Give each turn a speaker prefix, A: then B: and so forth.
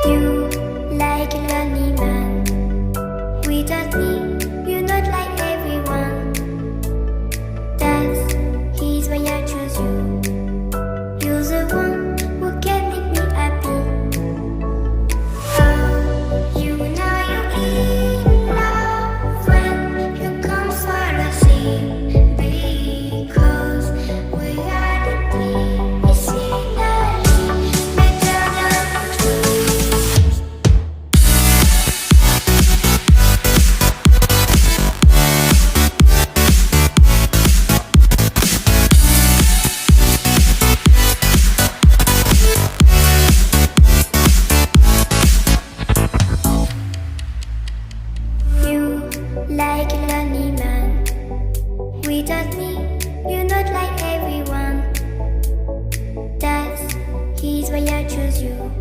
A: You like a lonely man. Without me, you're not like everyone. That's he's why I choose you. You're the one who can make me happy. Oh, you know you're in love when you come for the sea. Because we are the scenery better than trees. You like a lonely man. Without me, you're not like everyone. That's he's why I choose you.